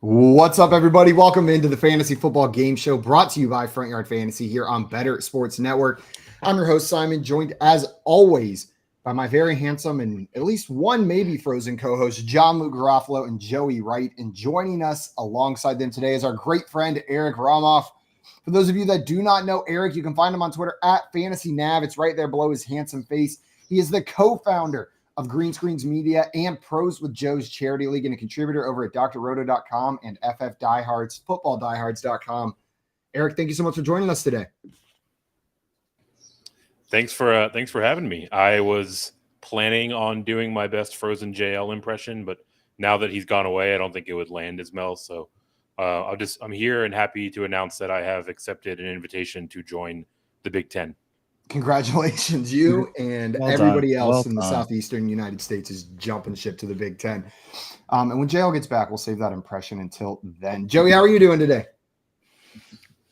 What's up, everybody? Welcome into the Fantasy Football Game Show brought to you by Front Yard Fantasy here on Better Sports Network. I'm your host, Simon, joined as always by my very handsome and at least one maybe frozen co-host, John Luke Garofalo and Joey Wright. And joining us alongside them today is our great friend, Eric Romoff. For those of you that do not know Eric, you can find him on Twitter at FantasyNav. It's right there below his handsome face. He is the co-founder of Green Screens Media and Pros with Joe's Charity League and a contributor over at drroto.com and footballdiehards.com. Eric, thank you so much for joining us today. Thanks for having me. I was planning on doing my best Frozen JL impression, but now that he's gone away, I don't think it would land as well. So I'm here and happy to announce that I have accepted an invitation to join the Big Ten. Congratulations, you and everybody else in the southeastern United States is jumping ship to the Big Ten. And when JL gets back, we'll save that impression until then. Joey, how are you doing today?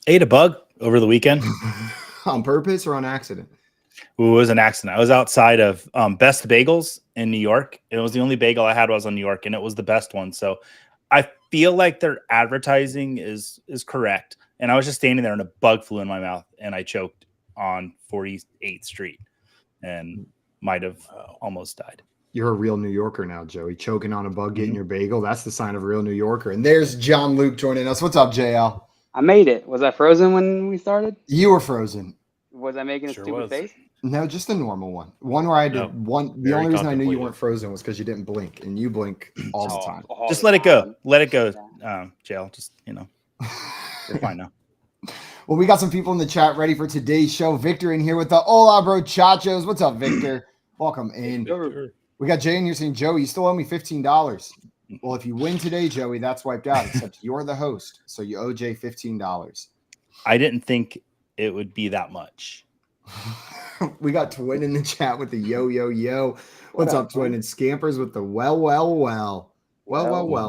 Ate a bug over the weekend. On purpose or on accident? It was an accident. I was outside of Best Bagels in New York. It was the only bagel I had was on New York, and it was the best one. So I feel like their advertising is correct. And I was just standing there, and a bug flew in my mouth, and I choked on 48th Street and might have almost died. You're a real New Yorker now, Joey. Choking on a bug, getting your bagel. That's the sign of a real New Yorker. And there's John Luke joining us. What's up, JL? I made it. Was I frozen when we started? You were frozen. Was I making a stupid face? No, just a normal one. One where I did one. The only reason I knew you weren't frozen was because you didn't blink, and you blink all the time. Just let it go. Let it go, JL. Just, you're fine now. Well, we got some people in the chat ready for today's show. Victor in here with the Hola Bro Chachos. What's up, Victor? Welcome in. We got Jay in here saying, Joey, you still owe me $15. Well, if you win today, Joey, that's wiped out, except you're the host. So you owe Jay $15. I didn't think it would be that much. We got Twin in the chat with the yo. What's up, Twin? And Scampers with the well,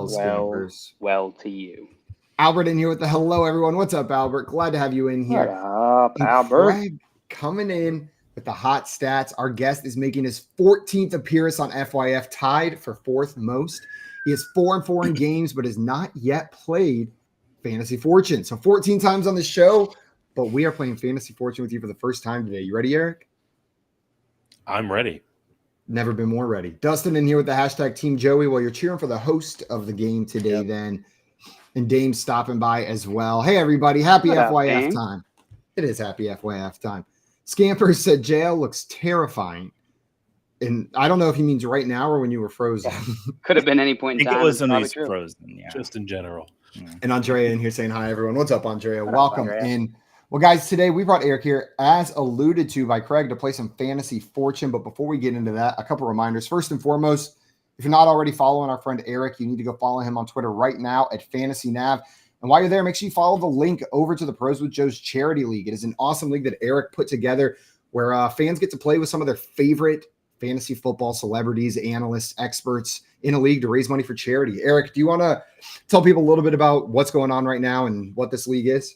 Scampers. Well to you. Albert in here with the hello, everyone. What's up, Albert? Glad to have you in here. What up, Albert? Greg coming in with the hot stats. Our guest is making his 14th appearance on FYF, tied for fourth most. He is 4-4 in games, but has not yet played Fantasy Fortune. So 14 times on the show, but we are playing Fantasy Fortune with you for the first time today. You ready, Eric? I'm ready. Never been more ready. Dustin in here with the hashtag Team Joey. Well, you're cheering for the host of the game today, then. And Dame's stopping by as well. Hey, everybody. Happy FYF time. It is happy FYF time. Scampers said JL looks terrifying. And I don't know if he means right now or when you were frozen. Could have been any point in time. I think it was when he was frozen. Yeah. Just in general. Yeah. And Andrea in here saying hi, everyone. What's up, Andrea? Welcome in. Well, guys, today we brought Eric here, as alluded to by Craig, to play some Fantasy Fortune. But before we get into that, a couple reminders. First and foremost, if you're not already following our friend Eric, you need to go follow him on Twitter right now at FantasyNav. And while you're there, make sure you follow the link over to the Pros with Joe's Charity League. It is an awesome league that Eric put together where fans get to play with some of their favorite fantasy football celebrities, analysts, experts in a league to raise money for charity. Eric, do you want to tell people a little bit about what's going on right now and what this league is?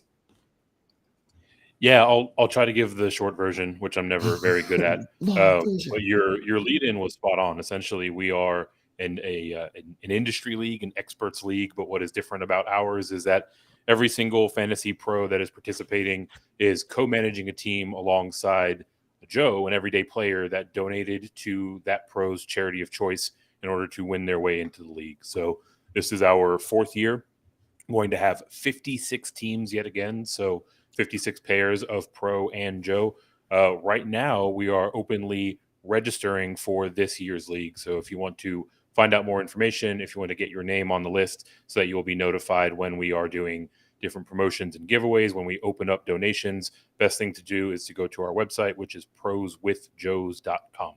Yeah, I'll try to give the short version, which I'm never very good at. But your lead-in was spot on. Essentially, we are an industry league, an experts league. But what is different about ours is that every single fantasy pro that is participating is co-managing a team alongside Joe, an everyday player that donated to that pro's charity of choice in order to win their way into the league. So this is our fourth year. I'm going to have 56 teams yet again. So 56 pairs of Pro and Joe. Right now, we are openly registering for this year's league. So if you want to find out more information, if you want to get your name on the list so that you will be notified when we are doing different promotions and giveaways, when we open up donations, best thing to do is to go to our website, which is proswithjoes.com.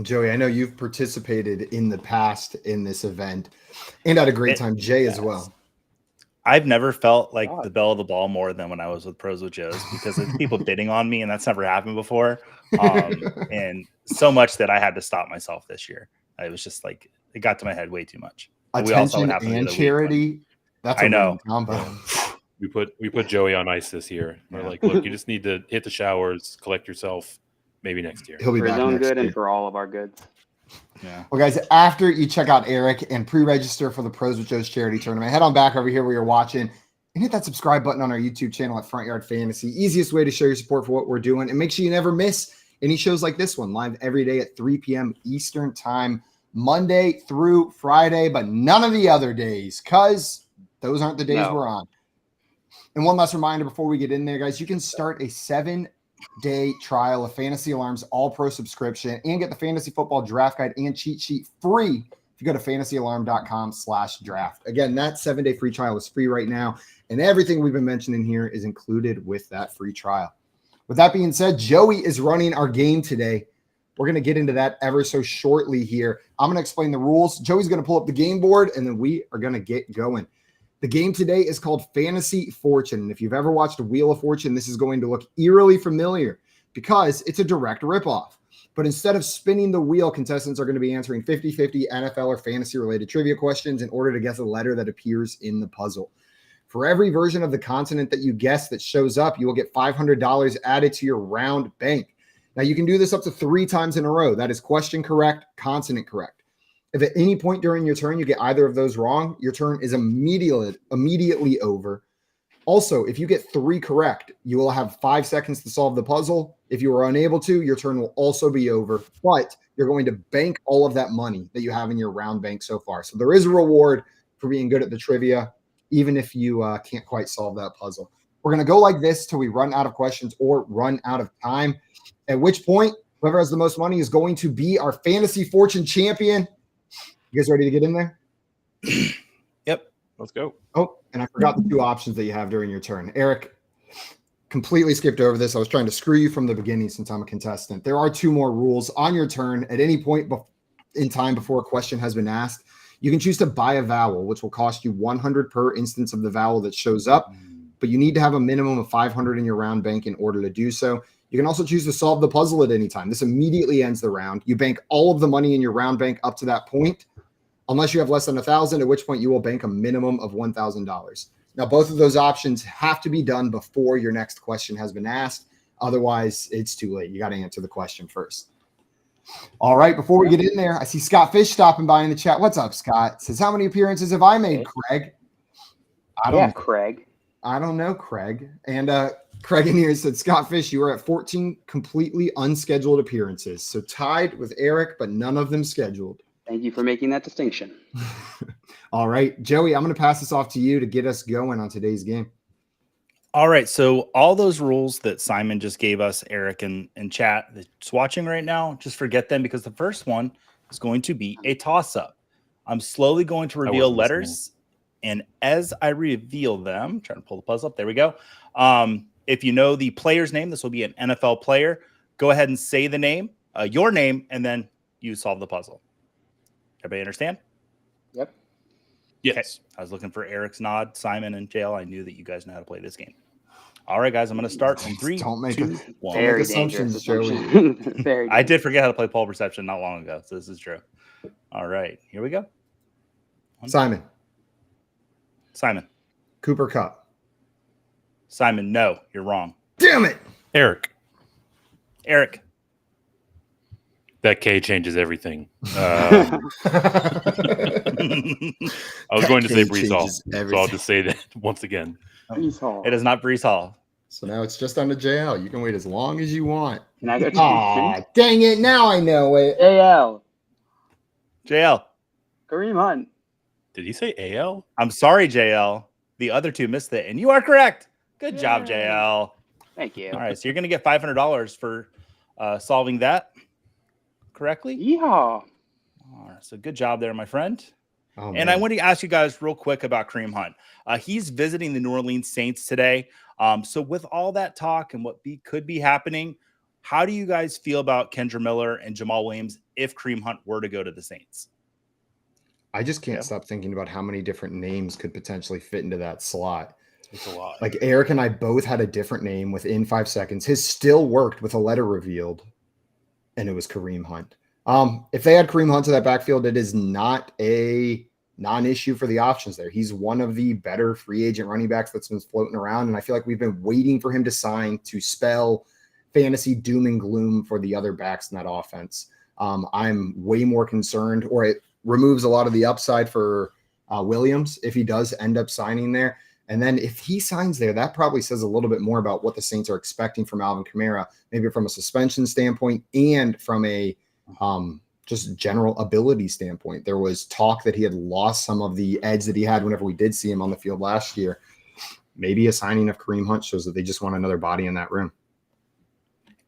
Joey, I know you've participated in the past in this event and had a great time. Jay as well. I've never felt like the belle of the ball more than when I was with Pros with Joe's because of people bidding on me, and that's never happened before. And so much that I had to stop myself this year. I was just like, it got to my head way too much. Attention and charity. That's a combo. We put Joey on ice this year. We're like, look, you just need to hit the showers, collect yourself. Maybe next year. He'll be for back his own next good year. and for all of our goods. Yeah. Well, guys, after you check out Eric and pre-register for the Pros with Joe's charity tournament, head on back over here where you're watching and hit that subscribe button on our YouTube channel at Front Yard Fantasy. Easiest way to show your support for what we're doing. And make sure you never miss any shows like this one, live every day at 3 p.m. Eastern time, Monday through Friday, but none of the other days, because those aren't the days we're on. And one last reminder before we get in there, guys, you can start a 7-day trial of Fantasy Alarm's All-Pro subscription and get the Fantasy Football Draft Guide and Cheat Sheet free if you go to fantasyalarm.com/draft. Again, that 7-day free trial is free right now, and everything we've been mentioning here is included with that free trial. With that being said, Joey is running our game today. We're going to get into that ever so shortly here. I'm going to explain the rules. Joey's going to pull up the game board, and then we are going to get going. The game today is called Fantasy Fortune. And if you've ever watched Wheel of Fortune, this is going to look eerily familiar because it's a direct ripoff. But instead of spinning the wheel, contestants are going to be answering 50-50 NFL or fantasy-related trivia questions in order to guess a letter that appears in the puzzle. For every version of the continent that you guess that shows up, you will get $500 added to your round bank. Now, you can do this up to 3 times in a row. That is question correct, consonant correct. If at any point during your turn you get either of those wrong, your turn is immediately over. Also, if you get 3 correct, you will have 5 seconds to solve the puzzle. If you are unable to, your turn will also be over, but you're going to bank all of that money that you have in your round bank so far. So there is a reward for being good at the trivia, even if you can't quite solve that puzzle. We're going to go like this till we run out of questions or run out of time, at which point whoever has the most money is going to be our Fantasy Fortune champion. You guys ready to get in there? Yep. Let's go. Oh, and I forgot the 2 options that you have during your turn. Eric, completely skipped over this. I was trying to screw you from the beginning since I'm a contestant. There are 2 more rules on your turn. At any point in time before a question has been asked, you can choose to buy a vowel, which will cost you 100 per instance of the vowel that shows up, but you need to have a minimum of 500 in your round bank in order to do so. You can also choose to solve the puzzle at any time. This immediately ends the round. You bank all of the money in your round bank up to that point, unless you have less than 1,000, at which point you will bank a minimum of $1,000. Now, both of those options have to be done before your next question has been asked. Otherwise, it's too late. You got to answer the question first. All right, before we get in there, I see Scott Fish stopping by in the chat. What's up, Scott? Says, how many appearances have I made, Craig? Craig. I don't know, Craig. And Craig in here said, Scott Fish, you are at 14 completely unscheduled appearances. So tied with Eric, but none of them scheduled. Thank you for making that distinction. All right, Joey, I'm going to pass this off to you to get us going on today's game. All right. So all those rules that Simon just gave us, Eric and chat that's watching right now, just forget them because the first one is going to be a toss-up. I'm slowly going to reveal letters. And as I reveal them, I'm trying to pull the puzzle up. There we go. If you know the player's name, this will be an NFL player. Go ahead and say the name, your name, and then you solve the puzzle. Everybody understand? Yep. Yes. Okay. I was looking for Eric's nod, Simon and JL. I knew that you guys know how to play this game. All right, guys, I'm going to start in 3, 2, 1. Very assumptions, Joey. Very I did forget how to play pole perception not long ago, so this is true. All right, here we go. Simon. Cooper Kupp. Simon, no, you're wrong. Damn it. Eric. That K changes everything. I was going to say Brees Hall, so I'll just say that once again. Brees Hall. It is not Brees Hall. So now it's just on the JL. You can wait as long as you want. Can I go? Dang it. Now I know it. JL. Kareem Hunt. Did he say AL? I'm sorry, JL. The other 2 missed it, and you are correct. Good job, JL. Thank you. All right, so you're going to get $500 for solving that correctly. Yeehaw. All right, so good job there, my friend. Oh, and I want to ask you guys real quick about Kareem Hunt. He's visiting the New Orleans Saints today. So with all that talk and what could be happening, how do you guys feel about Kendra Miller and Jamal Williams if Kareem Hunt were to go to the Saints? I just can't stop thinking about how many different names could potentially fit into that slot. It's a lot. Like Eric and I both had a different name within 5 seconds. His still worked with a letter revealed, and it was Kareem Hunt. If they had Kareem Hunt to that backfield, it is not a non-issue for the options there. He's one of the better free agent running backs that's been floating around, and I feel like we've been waiting for him to sign to spell fantasy doom and gloom for the other backs in that offense. I'm way more concerned, or it removes a lot of the upside for Williams if he does end up signing there. And then if he signs there, that probably says a little bit more about what the Saints are expecting from Alvin Kamara, maybe from a suspension standpoint and from a just general ability standpoint. There was talk that he had lost some of the edge that he had whenever we did see him on the field last year. Maybe a signing of Kareem Hunt shows that they just want another body in that room.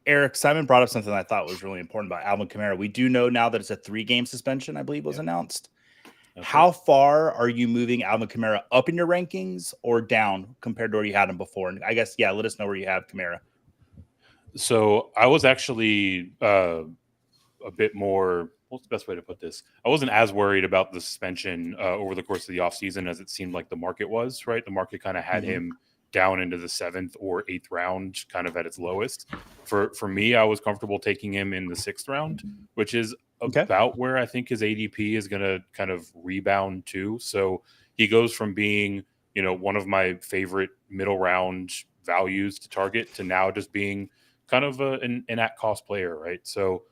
Eric, Simon brought up something I thought was really important about Alvin Kamara. We do know now that it's a 3-game suspension, I believe was announced. Okay. How far are you moving Alvin Kamara up in your rankings or down compared to where you had him before? And I guess, let us know where you have Kamara. So I was actually a bit more, what's the best way to put this? I wasn't as worried about the suspension over the course of the offseason as it seemed like the market was, right? The market kind of had him down into the 7th or 8th round, kind of at its lowest. For me, I was comfortable taking him in the 6th round, which is about where I think his ADP is going to kind of rebound to. So he goes from being, one of my favorite middle round values to target to now just being kind of an at cost player, right? So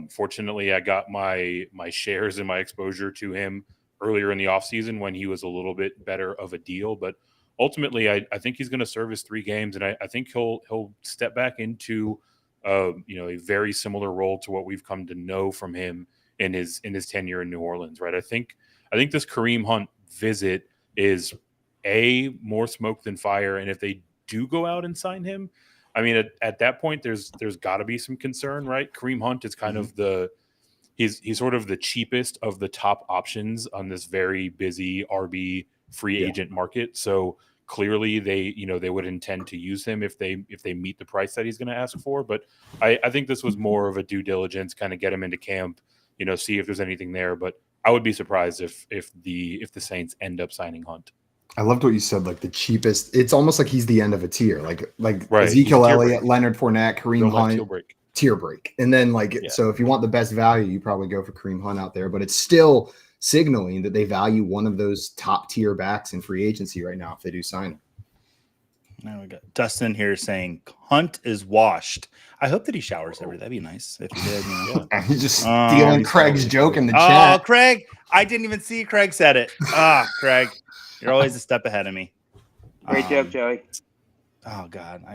fortunately, I got my shares and my exposure to him earlier in the offseason when he was a little bit better of a deal. But ultimately, I think he's going to serve his 3 games, and I think he'll step back into a very similar role to what we've come to know from him in his tenure in New Orleans, right? I think this Kareem Hunt visit is more smoke than fire, and if they do go out and sign him, I mean, at that point, there's got to be some concern, right? Kareem Hunt is kind of he's sort of the cheapest of the top options on this very busy RB free agent market. So clearly they would intend to use him if they meet the price that he's going to ask for. But I think this was more of a due diligence, kind of get him into camp, see if there's anything there. But I would be surprised if the Saints end up signing Hunt. I loved what you said, like the cheapest. It's almost like he's the end of a tier, like right. Ezekiel Elliott, Leonard Fournette, Kareem Hunt, tier break. And then so if you want the best value, you probably go for Kareem Hunt out there. But it's still signaling that they value one of those top tier backs in free agency right now if they do sign him. Now we got Dustin here saying Hunt is washed. I hope that he showers every day. That'd be nice if he did. He's just stealing Craig's joke in the chat. Oh, Craig! I didn't even see Craig said it. Craig, you're always a step ahead of me. Great joke, Joey. Oh God,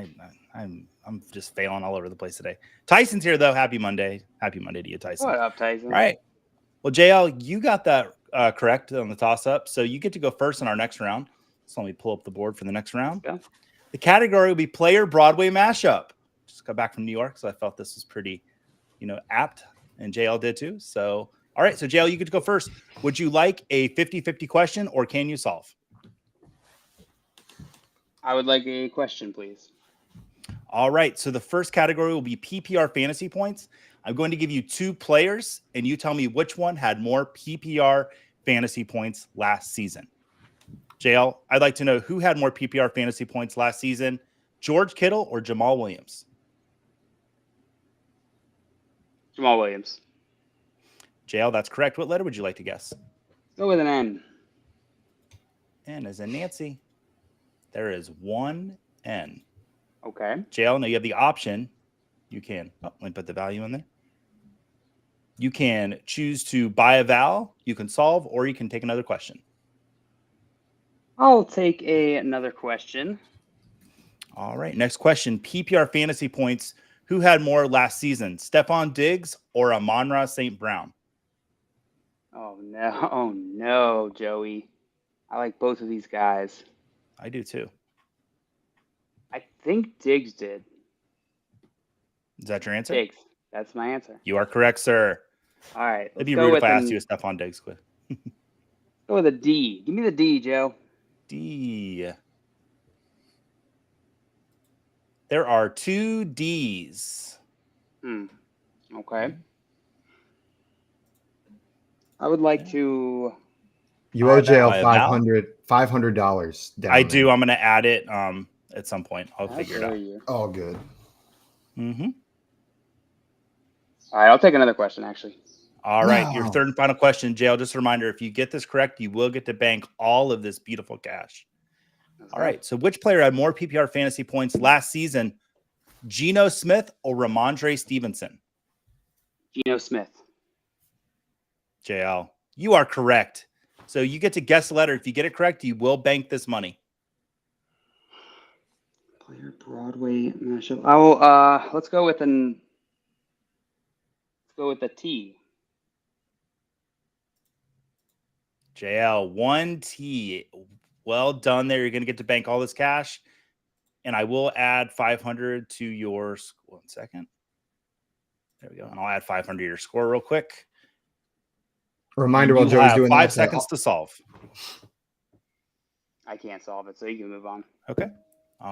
I'm just failing all over the place today. Tyson's here though. Happy Monday. Happy Monday to you, Tyson. What up, Tyson? All right. Well, JL, you got that correct on the toss-up, so you get to go first in our next round. So let me pull up the board for the next round. Yeah. The category will be Player Broadway Mashup. Just got back from New York, so I felt this was pretty, apt, and JL did too. So, all right, so JL, you get to go first. Would you like a 50-50 question, or can you solve? I would like a question, please. All right, so the first category will be PPR fantasy points. I'm going to give you 2 players, and you tell me which one had more PPR fantasy points last season. JL, I'd like to know who had more PPR fantasy points last season, George Kittle or Jamal Williams? Jamal Williams. JL, that's correct. What letter would you like to guess? Go with an N. N as in Nancy. There is 1 N. Okay. JL, now you have the option. You can, let me put the value in there. You can choose to buy a vowel, you can solve, or you can take another question. I'll take another question. All right, next question. PPR fantasy points. Who had more last season, Stephon Diggs or Amon-Ra St. Brown? Oh, no, Joey. I like both of these guys. I do too. I think Diggs did. Is that your answer? Diggs. That's my answer. You are correct, sir. All right. It'd be rude if I asked you a Stephon Diggs quiz. Go with a D. Give me the D, Joe. D. There are 2 Ds. Okay. I would like to. You owe jail $500 down. I do. I'm going to add it at some point. I'll figure it out. All good. Mm-hmm. All right. I'll take another question, actually. All right. Your third and final question, JL. Just a reminder, if you get this correct, you will get to bank all of this beautiful cash. All right. So which player had more PPR fantasy points last season, Geno Smith or Ramondre Stevenson? Geno Smith. JL, you are correct. So you get to guess the letter. If you get it correct, you will bank this money. Player Broadway mashup. I will. Let's go with a T. JL, 1T. Well done there. You're going to get to bank all this cash. And I will add 500 to your score. 1 second. There we go. And I'll add 500 to your score real quick. Reminder while Joey's doing 5 that. seconds to solve. I can't solve it, so you can move on. Okay.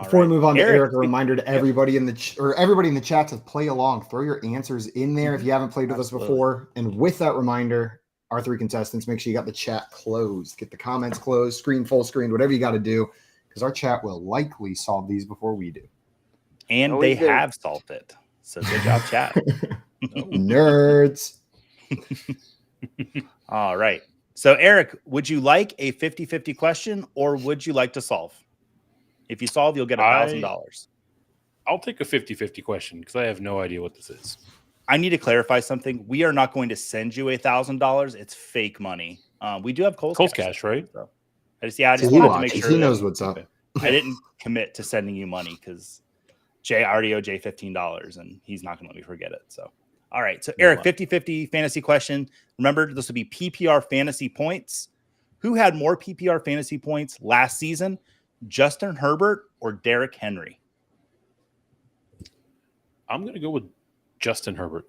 Before we move on to Eric, a reminder to everybody in the chat to play along. Throw your answers in there if you haven't played with us before. And with that reminder, our 3 contestants, make sure you got the chat closed. Get the comments closed, screen full screen, whatever you got to do, because our chat will likely solve these before we do. And they have solved it. So good job, chat. Nerds. All right. So, Eric, would you like a 50-50 question or would you like to solve? If you solve, you'll get $1,000. I'll take a 50-50 question because I have no idea what this is. I need to clarify something. We are not going to send you $1,000. It's fake money. We do have Cole's cash, right? So I just wanted to make sure he knows what's up. I didn't commit to sending you money because I already owe Jay $15 and he's not going to let me forget it. So, all right. So, Eric, 50-50 fantasy question. Remember, this will be PPR fantasy points. Who had more PPR fantasy points last season? Justin Herbert or Derrick Henry? I'm going to go with Justin Herbert.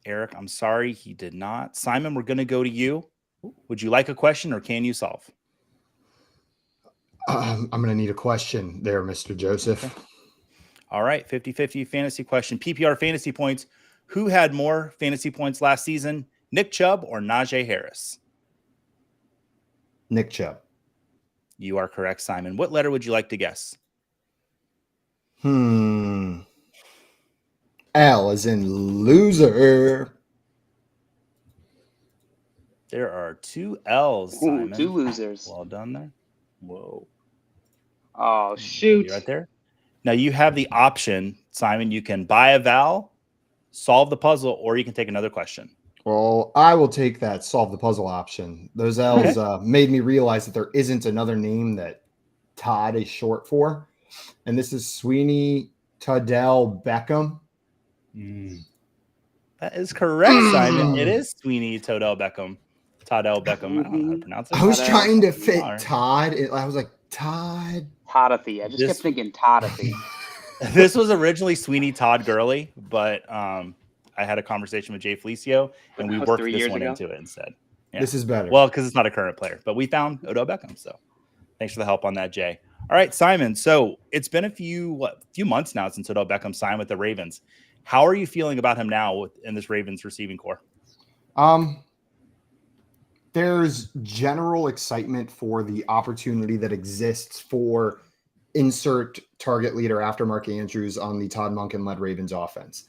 Eric, I'm sorry, he did not. Simon, we're going to go to you. Would you like a question or can you solve? I'm going to need a question there, Mr. Joseph. Okay. All right, 50-50 fantasy question. PPR fantasy points. Who had more fantasy points last season? Nick Chubb or Najee Harris? Nick Chubb. You are correct, Simon. What letter would you like to guess? L as in loser. There are 2 L's, Simon. 2 losers. Well done there. Whoa. Oh, shoot. You're right there. Now you have the option, Simon. You can buy a vowel, solve the puzzle, or you can take another question. Well, I will take that solve the puzzle option. Those L's made me realize that there isn't another name that Todd is short for. And this is Sweeney Toddell Beckham. That is correct, Simon. It is Sweeney Toddell Beckham. Toddell Beckham. I don't know how to pronounce it. I was trying to fit Todd. I was like, Todd. Toddothy. I just kept thinking Toddothy. This was originally Sweeney Todd Gurley, but I had a conversation with Jay Felicio, and we worked this one into it instead. Yeah. This is better. Well, because it's not a current player, but we found Odell Beckham. So thanks for the help on that, Jay. All right, Simon. So it's been a few months now since Odell Beckham signed with the Ravens. How are you feeling about him now in this Ravens receiving core? There's general excitement for the opportunity that exists for insert target leader after Mark Andrews on the Todd Monken-led Ravens offense.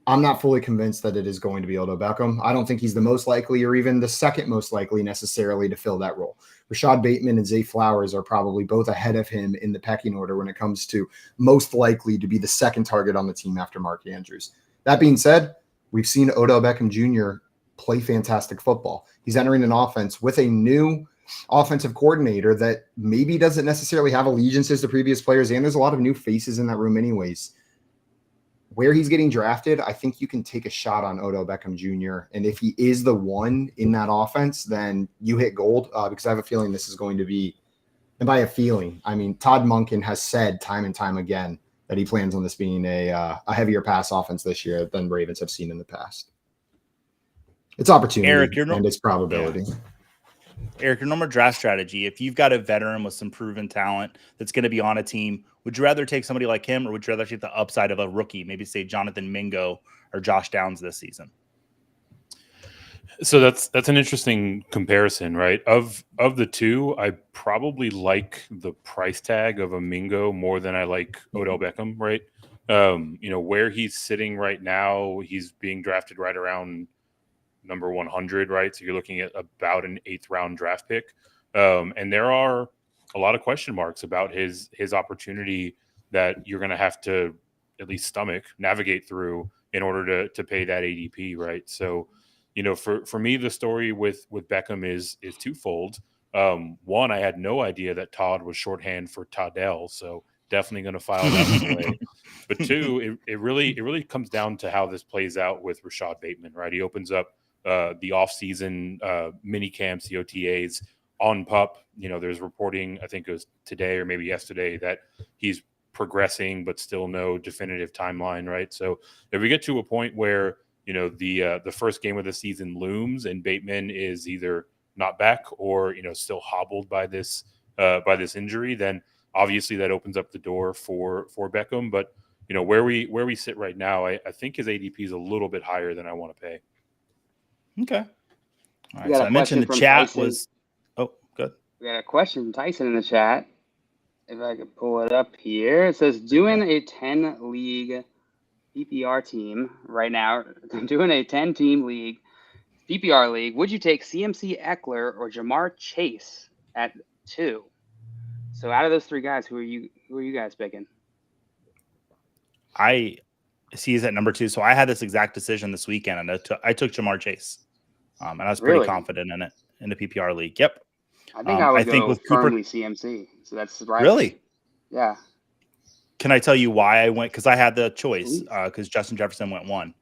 I'm not fully convinced that it is going to be Odell Beckham. I don't think he's the most likely or even the second most likely necessarily to fill that role. Rashad Bateman and Zay Flowers are probably both ahead of him in the pecking order when it comes to most likely to be the second target on the team after Mark Andrews. That being said, we've seen Odell Beckham Jr. play fantastic football. He's entering an offense with a new offensive coordinator that maybe doesn't necessarily have allegiances to previous players, and there's a lot of new faces in that room anyways. Where he's getting drafted, I think you can take a shot on Odell Beckham Jr. And if he is the one in that offense, then you hit gold because I have a feeling this is going to be, and by a feeling, I mean, Todd Monken has said time and time again that he plans on this being a heavier pass offense this year than Ravens have seen in the past. It's opportunity, Eric, and it's probability. Yeah. Eric, your normal draft strategy, if you've got a veteran with some proven talent that's going to be on a team, would you rather take somebody like him or would you rather take the upside of a rookie, maybe say Jonathan Mingo or Josh Downs this season? So that's an interesting comparison, right? Of the two, I probably like the price tag of a Mingo more than I like Odell Beckham, right? Where he's sitting right now, he's being drafted right around number 100, right? So you're looking at about an 8th round draft pick. And there are a lot of question marks about his opportunity that you're going to have to at least navigate through in order to pay that ADP, right? So for me, the story with Beckham is twofold. One, I had no idea that Todd was shorthand for Toddell, so definitely going to file that one away. But two, it really comes down to how this plays out with Rashad Bateman, right? He opens up the offseason mini camps, the OTAs on PUP. There's reporting, I think it was today or maybe yesterday, that he's progressing, but still no definitive timeline, right? So if we get to a point where the first game of the season looms and Bateman is either not back or still hobbled by this injury, then obviously that opens up the door for Beckham. But where we sit right now, I think his ADP is a little bit higher than I want to pay. Okay. All right. So I mentioned the chat Tyson. Was. Oh, good. We got a question from Tyson in the chat. If I could pull it up here, it says doing a 10-league PPR team right now. Doing a 10-team league. PPR league, would you take CMC Eckler or Jamar Chase at 2? So out of those 3 guys, who are you guys picking? I see he's at number 2. So I had this exact decision this weekend, and I took Jamar Chase, and I was pretty confident in it in the PPR league. Yep. I think I would go with firmly CMC. So that's right. Really? Yeah. Can I tell you why I went? Because I had the choice. Because Justin Jefferson went 1.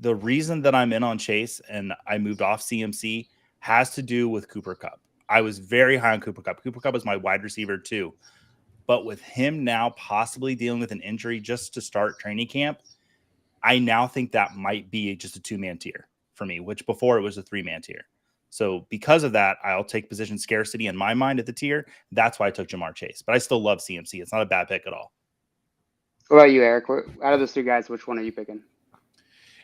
The reason that I'm in on Chase and I moved off CMC has to do with Cooper Kupp. I was very high on Cooper Kupp. Cooper Kupp was my wide receiver too. But with him now possibly dealing with an injury just to start training camp, I now think that might be just a 2-man tier for me, which before it was a 3-man tier. So because of that, I'll take position scarcity in my mind at the tier. That's why I took Jamar Chase. But I still love CMC. It's not a bad pick at all. What about you, Eric? Out of those 3 guys, which one are you picking?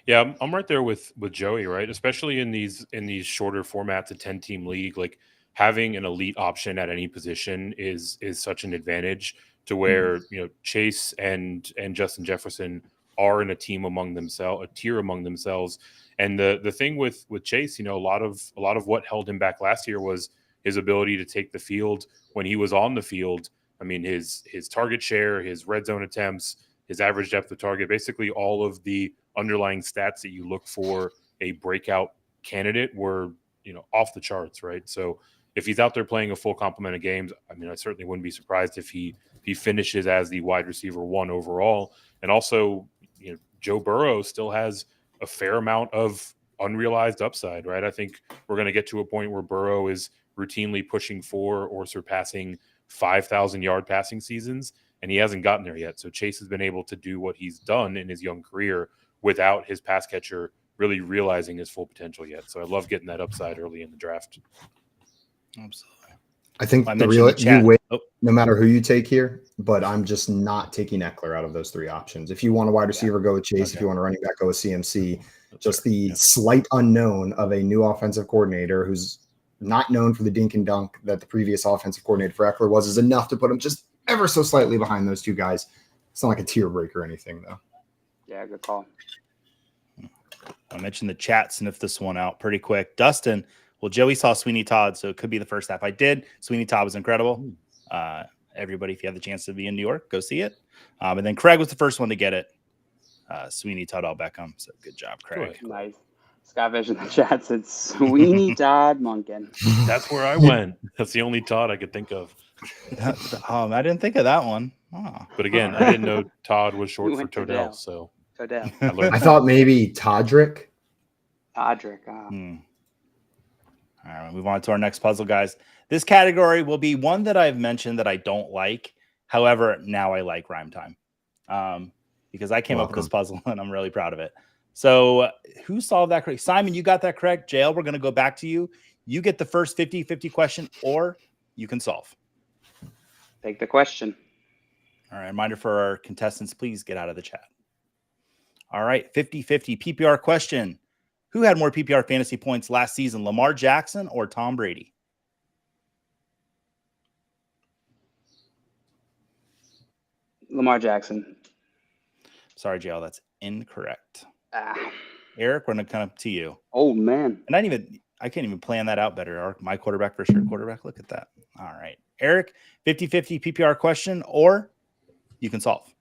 Yeah, I'm right there with Joey, right? Especially in these shorter formats, a 10-team league, like having an elite option at any position is such an advantage to where Chase and Justin Jefferson are in a tier among themselves. And the thing with Chase, a lot of what held him back last year was his ability to take the field when he was on the field. I mean, his target share, his red zone attempts, his average depth of target, basically all of the underlying stats that you look for a breakout candidate were, off the charts, right? So if he's out there playing a full complement of games, I mean, I certainly wouldn't be surprised if he finishes as the wide receiver 1 overall. And also, Joe Burrow still has a fair amount of unrealized upside, right? I think we're going to get to a point where Burrow is routinely pushing for or surpassing 5,000-yard passing seasons, and he hasn't gotten there yet. So Chase has been able to do what he's done in his young career without his pass catcher really realizing his full potential yet. So I love getting that upside early in the draft. Absolutely. I think you win no matter who you take here, but I'm just not taking Eckler out of those 3 options. If you want a wide receiver, go with Chase. Okay. If you want a running back, go with CMC. That's just fair. The slight unknown of a new offensive coordinator who's not known for the dink and dunk that the previous offensive coordinator for Eckler was is enough to put him just ever so slightly behind those 2 guys. It's not like a tier breaker or anything, though. Yeah, good call. I mentioned the chat, sniffed this one out pretty quick. Dustin, well, Joey saw Sweeney Todd, so it could be the first half. I did. Sweeney Todd was incredible. Everybody, if you have the chance to be in New York, go see it. And then Craig was the first one to get it. Sweeney Todd all Beckham. So good job, Craig. Nice. Scott Fish in the chat said Sweeney Todd Monken. That's where I went. That's the only Todd I could think of. I didn't think of that one. Oh. But again, I didn't know Todd was short for Todell. So Todell. I thought maybe Todrick. Todrick. All right, we'll move on to our next puzzle, guys. This category will be one that I've mentioned that I don't like. However, now I like Rhyme Time because I came up with this puzzle and I'm really proud of it. So who solved that correct? Simon, you got that correct. JL, we're going to go back to you. You get the first 50-50 question or you can solve. Take the question. All right, reminder for our contestants, please get out of the chat. All right, 50-50 PPR question. Who had more PPR fantasy points last season, Lamar Jackson or Tom Brady? Lamar Jackson. Sorry, JL, that's incorrect. Eric, we're going to come to you. Oh, man. And I can't even plan that out better. My quarterback versus your quarterback. Look at that. All right. Eric, 50-50 PPR question, or you can solve.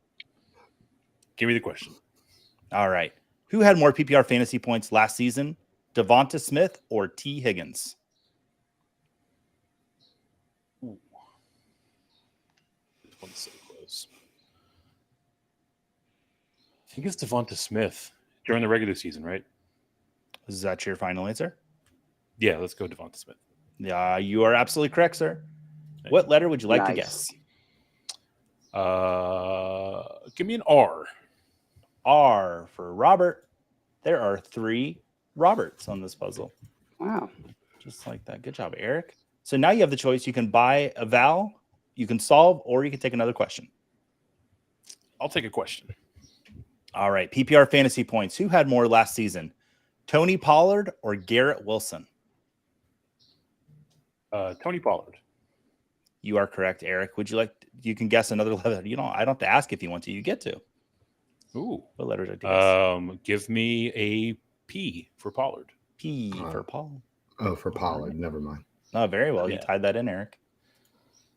Give me the question. All right. Who had more PPR fantasy points last season, Devonta Smith, or T. Higgins? Ooh. This one's so close. I think it's Devonta Smith during the regular season, right? Is that your final answer? Yeah, let's go Devonta Smith. Yeah, you are absolutely correct, sir. What letter would you like to Nice. guess? Give me an R. R for Robert. There are 3 Roberts on this puzzle. Wow. Just like that. Good job, Eric. So now you have the choice. You can buy a vowel, you can solve, or you can take another question. I'll take a question. All right. PPR fantasy points. Who had more last season? Tony Pollard or Garrett Wilson? Tony Pollard. You are correct, Eric. Would you like, you can guess another letter. You know, I don't have to ask if you want to. You get to. Ooh. What letter would you guess? Give me a P for Pollard. P for Paul. Oh, for Pollard. Never mind. Oh, very well. Yeah. You tied that in, Eric.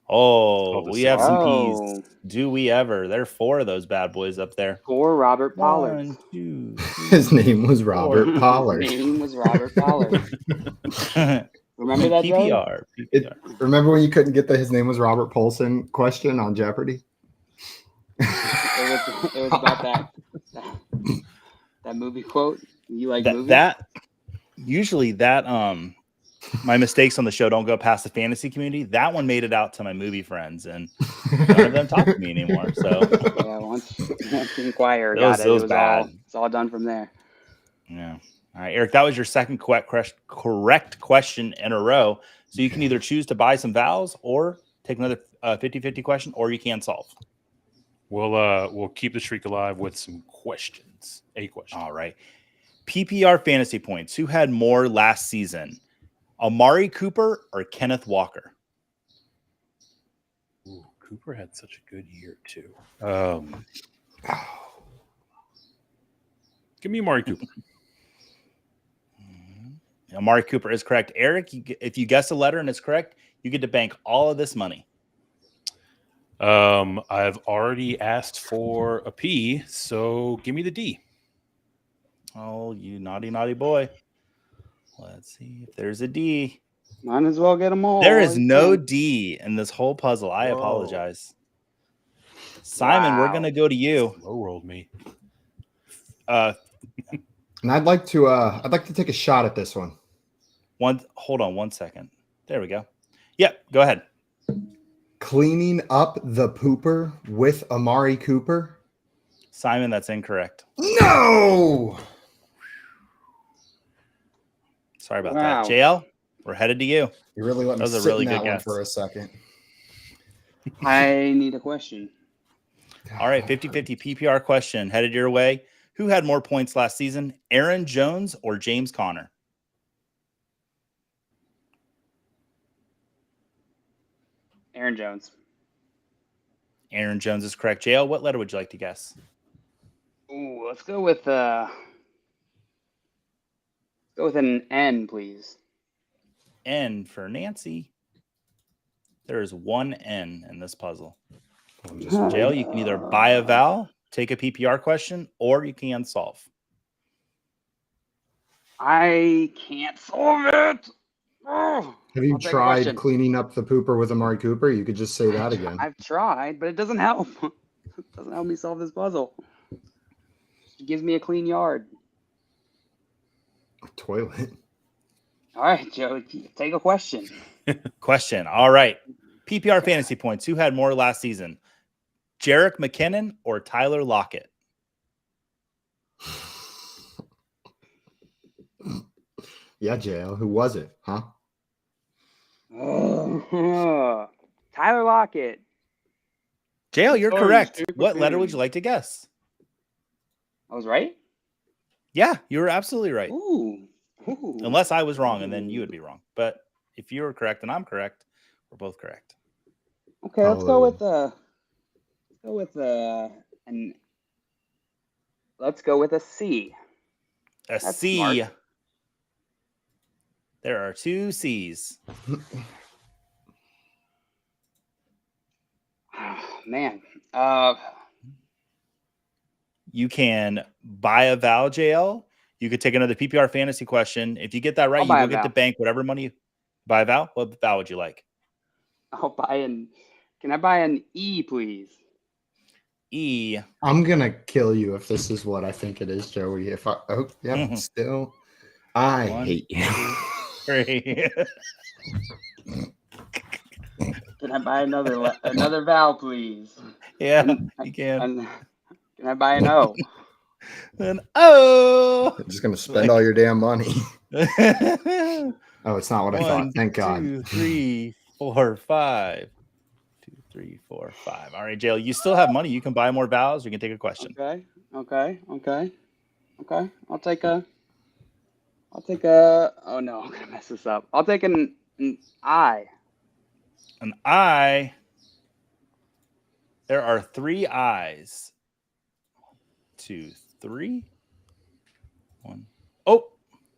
Oh, we have some Oh. P's. Do we ever? There are 4 of those bad boys up there. 4 Robert Pollard. 1, 2, 3. His name was Robert Pollard. His name was Robert Pollard. Remember that, Joey? PPR. Remember when you couldn't get his name was Robert Polson question on Jeopardy? It was about that movie quote. You like movies? That usually that my mistakes on the show don't go past the fantasy community. That one made it out to my movie friends, and none of them talk to me anymore. So yeah, once Inquirer It got was- it, it was bad. it's all done from there. yeah. All right, Eric, that was your second correct question in a row. So you can either choose to buy some vowels or take another 50-50 question, or you can solve. We'll keep the streak alive with some questions. A question. All right. PPR fantasy points. Who had more last season? Amari Cooper or Kenneth Walker? Ooh, Cooper had such a good year too. Give me Amari Cooper. Amari Cooper is correct. Eric, if you guess a letter and it's correct, you get to bank all of this money. I've already asked for a P, so give me the D. Oh, you naughty, naughty boy. Let's see if there's a D. Might as well get them all. There is no D in this whole puzzle. I Whoa. apologize. Simon, we're Wow. going to go to you. Low rolled me. And I'd like to take a shot at this one. Hold on 1 second. There we go. Yep, go ahead. Cleaning up the pooper with Amari Cooper. Simon, that's incorrect. No. Sorry about Wow. that. JL, we're headed to you. You really let me That was a sit really in that good one guess. for a second. I need a question. All right, 50-50 PPR question headed your way. Who had more points last season, Aaron Jones or James Conner? Aaron Jones. Aaron Jones is correct. JL, what letter would you like to guess? Ooh, let's go with an N, please. N for Nancy. There is 1 N in this puzzle. JL, you can either buy a vowel, take a PPR question, or you can solve. I can't solve it. Oh, Have you I'll take a tried question. cleaning up the pooper with Amari Cooper? You could just say that again. I've tried, but it doesn't help. It doesn't help me solve this puzzle. It gives me a clean yard. Toilet. All right, Joe, take a question. Question. All right. PPR fantasy points. Who had more last season? Jerick McKinnon or Tyler Lockett? Yeah, JL. Who was it? Huh? Tyler Lockett. JL, you're Oh, correct. stupid What letter would thing. you like to guess? I was right? Yeah, you were absolutely right. Ooh. Unless I was wrong, and then you would be wrong. But if you were correct and I'm correct, we're both correct. Okay, let's go with a C. A That's C. smart. There are 2 C's. Man. You can buy a vowel, JL. You could take another PPR fantasy question. If you get that right, I'll you buy will a get vowel. to bank whatever money you buy. A vowel? What vowel would you like? I'll buy an. Can I buy an E, please? E. I'm gonna kill you if this is what I think it is, Joey. If I still I 1, hate you. 2, 3. Can I buy another vowel, please? Yeah, you can. Can I buy an O? And oh, I'm just gonna spend all your damn money. Oh, it's not what I thought. 1, Thank God. 2, 3, 4, 5. 2, 3, 4, 5. All right, Jail. You still have money. You can buy more vowels. You can take a question. Okay. I'll take a. Oh no, I'm gonna mess this up. I'll take an I. An I. There are 3 I's. 2, 3. 1. Oh.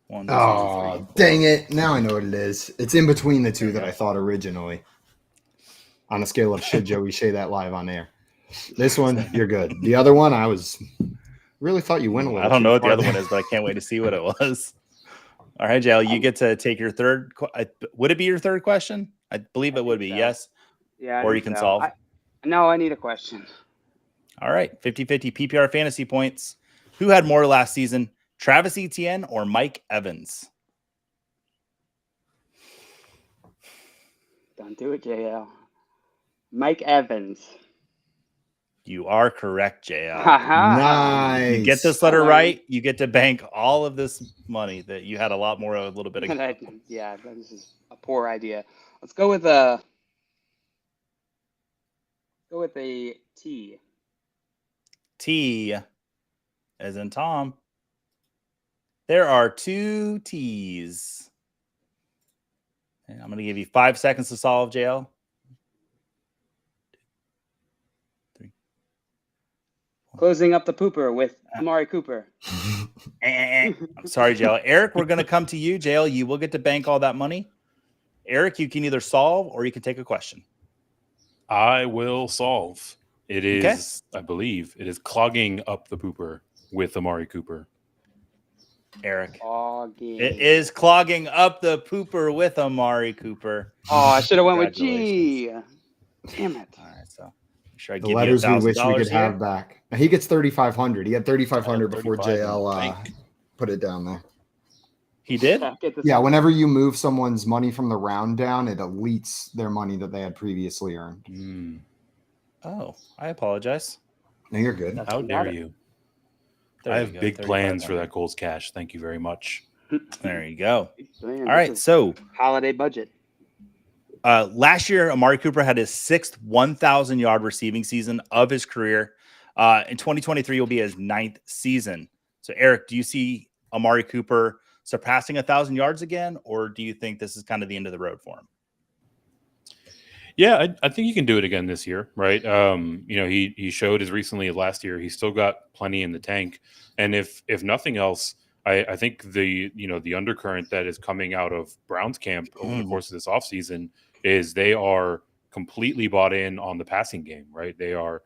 1, 2, 3. Oh, dang it. Now I know what it is. It's in between the two that I thought originally. On a scale of should Joey say that live on air. This one, you're good. The other one, I really thought you went a little. I don't know what the far other there. one is, but I can't wait to see what it was. All right, Jail, you get to take your third. Would it be your third question? I believe it would be, so. yes? Yeah. I Or you think can so. solve. No, I need a question. All right, 50-50 PPR fantasy points. Who had more last season, Travis Etienne or Mike Evans? Don't do it, JL. Mike Evans. You are correct, JL. Nice. You get this letter right, you get to bank all of this money that you had a lot more a little bit ago. Yeah, this is a poor idea. Let's go with a T. T as in Tom. There are 2 T's. And I'm going to give you 5 seconds to solve, JL. 3. Closing up the pooper with Amari Cooper. I'm sorry, JL. Eric, we're going to come to you. JL, you will get to bank all that money. Eric, you can either solve or you can take a question. I will solve. It is, I believe, it is clogging up the pooper with Amari Cooper. Eric. Clogging. It is clogging up the pooper with Amari Cooper. Oh, I should have went with G. Damn it. All right, so make sure I The give letters you we wish we $1,000 could here. have back. Now, he gets 3,500. He had 3,500 before 35 JL put it down there. He did? Yeah, whenever you move someone's money from the round down, it deletes their money that they had previously earned. Mm. Oh, I apologize. No, you're good. How dare you? I have big plans for that Coles cash. Thank you very much. There you go. Man, All right, so holiday budget. last year, Amari Cooper had his 6th 1,000-yard receiving season of his career. In 2023 will be his 9th season. So, Eric, do you see Amari Cooper surpassing 1,000 yards again, or do you think this is kind of the end of the road for him? Yeah, I think he can do it again this year, right? He showed as recently as last year. He's still got plenty in the tank, and if nothing else, I think the undercurrent that is coming out of Browns camp over the course of this offseason is they are completely bought in on the passing game, right? They are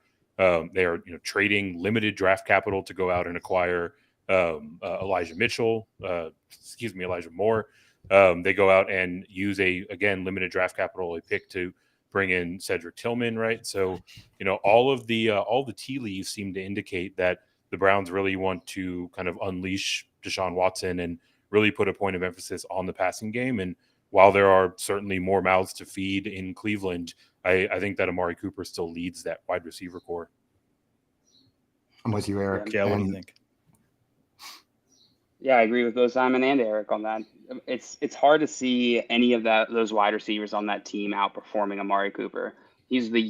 trading limited draft capital to go out and acquire Elijah Moore. They go out and use limited draft capital, a pick to bring in Cedric Tillman, right? So, all the tea leaves seem to indicate that the Browns really want to kind of unleash Deshaun Watson and really put a point of emphasis on the passing game. And while there are certainly more mouths to feed in Cleveland, I think that Amari Cooper still leads that wide receiver core. I'm with you, Eric. Yeah, what do you think? Yeah, I agree with both Simon and Eric on that. It's hard to see any of those wide receivers on that team outperforming Amari Cooper. He's the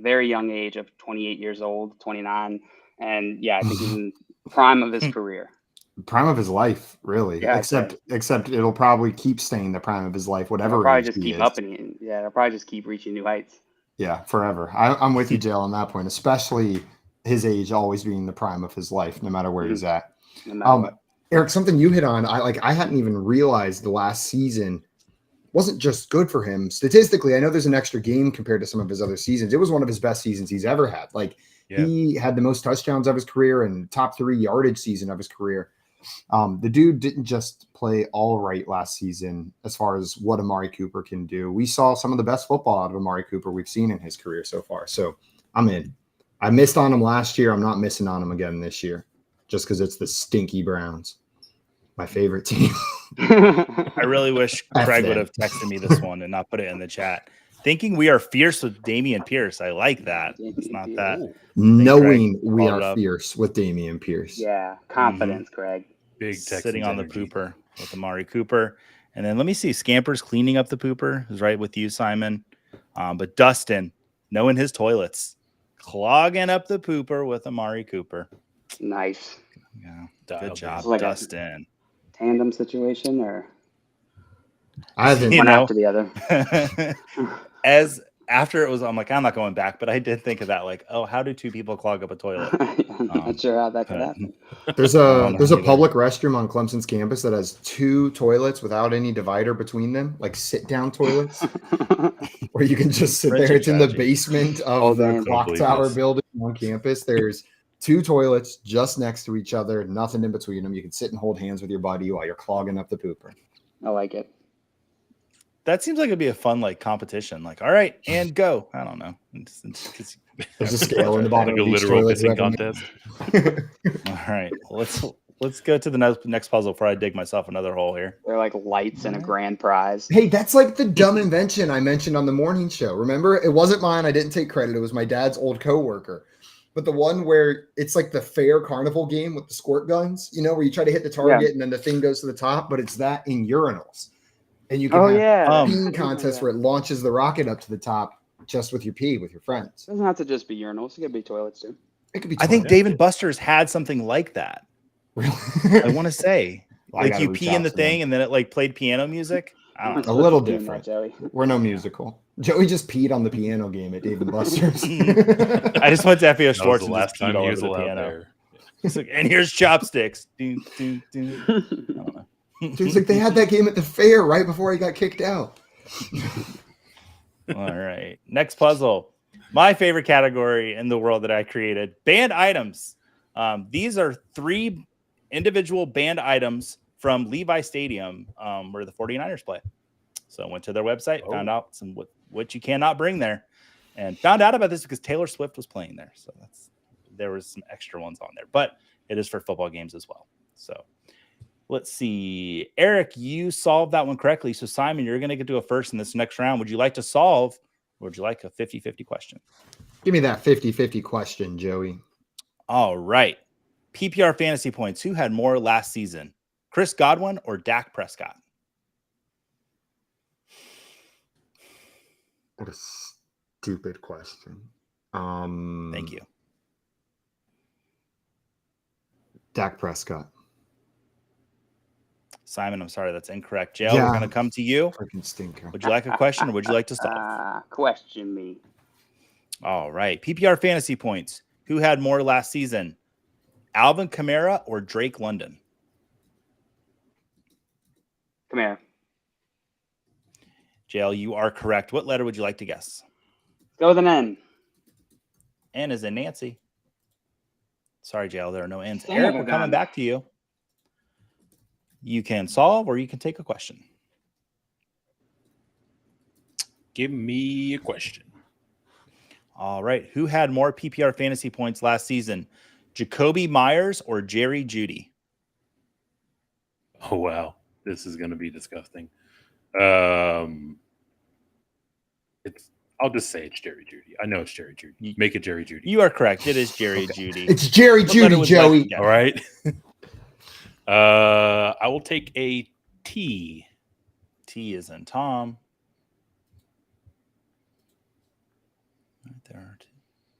very young age of 28 years old, 29. And yeah, I think he's in the prime of his career. Prime of his life, really. Yeah, except it'll probably keep staying the prime of his life, whatever. It'll probably just keep it'll probably just keep reaching new heights. Yeah, forever. I'm with you, Jalen, on that point, especially his age always being the prime of his life, no matter where he's at. Eric, something you hit on, I hadn't even realized the last season wasn't just good for him. Statistically, I know there's an extra game compared to some of his other seasons. It was one of his best seasons he's ever had. He had the most touchdowns of his career and top 3 yardage season of his career. The dude didn't just play all right last season as far as what Amari Cooper can do. We saw some of the best football out of Amari Cooper we've seen in his career so far. So I'm in. I missed on him last year. I'm not missing on him again this year just because it's the stinky Browns. My favorite team. I really wish Craig them. would have texted me this one and not put it in the chat. Thinking we are fierce with Damian Pierce. I like that. It's not that. Knowing we are fierce with Damian Pierce. Yeah, confidence, Craig. Big Texans sitting on energy. the pooper with Amari Cooper. And then let me see. Scampers cleaning up the pooper is right with you, Simon. But Dustin, knowing his toilets, clogging up the pooper with Amari Cooper. Nice. Yeah, good job, like Dustin. Tandem situation, or I haven't, you one know, after the other. as after it was, I'm like, I'm not going back, but I did think of that, like, oh, how do two people clog up a toilet? I'm not sure how that could happen. There's a public restroom on Clemson's campus that has 2 toilets without any divider between them, like sit down toilets, where you can just sit there. It's in the basement of the clock tower building on campus. There's 2 toilets just next to each other, nothing in between them. You can sit and hold hands with your buddy while you're clogging up the pooper. I like it. That seems like it'd be a fun like competition. Like, all right, and go. I don't know. There's a scale in the bottom like a of each literal toilet. pissing contest. All right, let's go to the next puzzle before I dig myself another hole here. They're like lights and a grand prize. Hey, that's like the dumb invention I mentioned on the morning show. Remember, it wasn't mine. I didn't take credit. It was my dad's old coworker. But the one where it's like the fair carnival game with the squirt guns, you know, where you try to hit the target and then the thing goes to the top, but it's that in urinals. And you can have a peeing contest where it launches the rocket up to the top just with your pee with your friends. It doesn't have to just be urinals. It could be toilets too. It could be. I think Dave and Buster's had something like that. Really? I want to say, like you pee in the thing and then it like played piano music. I don't know. A little different. Joey. We're no musical. Joey just peed on the piano game at Dave and Buster's. I just went to FBO Schwartz the last time he was the allowed piano. there. It's like, and here's chopsticks. I don't know. Dude's like, they had that game at the fair right before he got kicked out. All right. Next puzzle. My favorite category in the world that I created, banned items. These are 3 individual banned items from Levi Stadium where the 49ers play. So I went to their website, found out some what you cannot bring there, and found out about this because Taylor Swift was playing there. So there was some extra ones on there, but it is for football games as well. So let's see. Eric, you solved that one correctly. So Simon, you're going to get to a first in this next round. Would you like to solve, or would you like a 50-50 question? Give me that 50-50 question, Joey. All right. PPR fantasy points. Who had more last season? Chris Godwin or Dak Prescott? What a stupid question. Thank you. Dak Prescott. Simon, I'm sorry, that's incorrect. Jail, we're going to come to you. Freaking stinker. Would you like a question or would you like to solve? Question me. All right. PPR fantasy points. Who had more last season? Alvin Kamara or Drake London? Kamara. Jail, you are correct. What letter would you like to guess? Go with an N. N is in Nancy. Sorry, Jail, there are no N's. Eric, we're coming back to you. You can solve or you can take a question. Give me a question. All right. Who had more PPR fantasy points last season? Jacoby Myers or Jerry Jeudy? Oh, wow. This is going to be disgusting. I'll just say it's Jerry Jeudy. I know it's Jerry Jeudy. Make it Jerry Jeudy. You are correct. It is Jerry Jeudy. It's Jerry Jeudy, Joey. All right. I will take a T. T is in Tom. There are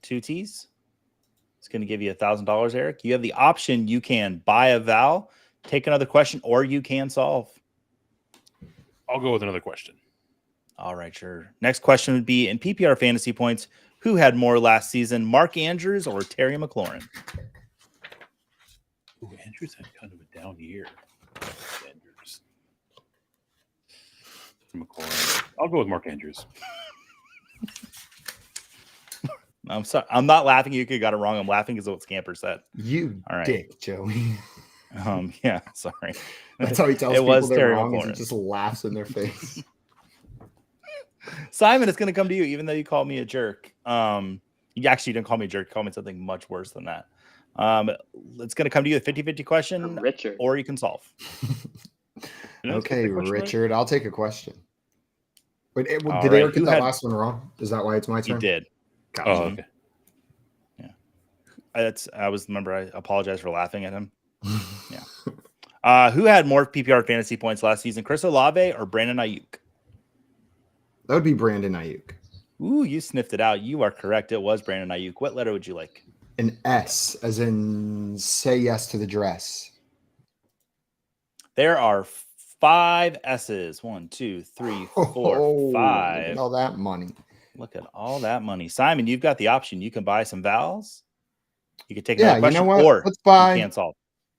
2 T's. It's going to give you $1,000, Eric. You have the option. You can buy a vowel, take another question, or you can solve. I'll go with another question. All right, sure. Next question would be, in PPR fantasy points, who had more last season, Mark Andrews or Terry McLaurin? Ooh, Andrews had kind of a down year. Andrews. McLaurin. I'll go with Mark Andrews. I'm sorry. I'm not laughing. You got it wrong. I'm laughing because of what Scamper said. You all right. dick, Joey. Yeah, sorry. That's how he tells It people was they're Terry wrong. Is he McLaurin. just laughs in their face. Simon, it's going to come to you, even though you called me a jerk. You actually didn't call me a jerk. You called me something much worse than that. It's going to come to you a 50-50 question, Richard, or you can solve. Okay, Richard, I'll take a question. Wait, did All Eric right, get that last one wrong? Is that why it's my He turn? did. Gotcha. Oh, okay. Remember, I apologize for laughing at him. Yeah. Who had more PPR fantasy points last season, Chris Olave or Brandon Ayuk? That would be Brandon Ayuk. Ooh, you sniffed it out. You are correct. It was Brandon Ayuk. What letter would you like? An S, as in say yes to the dress. There are 5 S's. 1, 2, 3, 4, 5. Look at all that money. Look at all that money. Simon, you've got the option. You can buy some vowels. You can take another question, you know what? or Let's buy. You can't solve.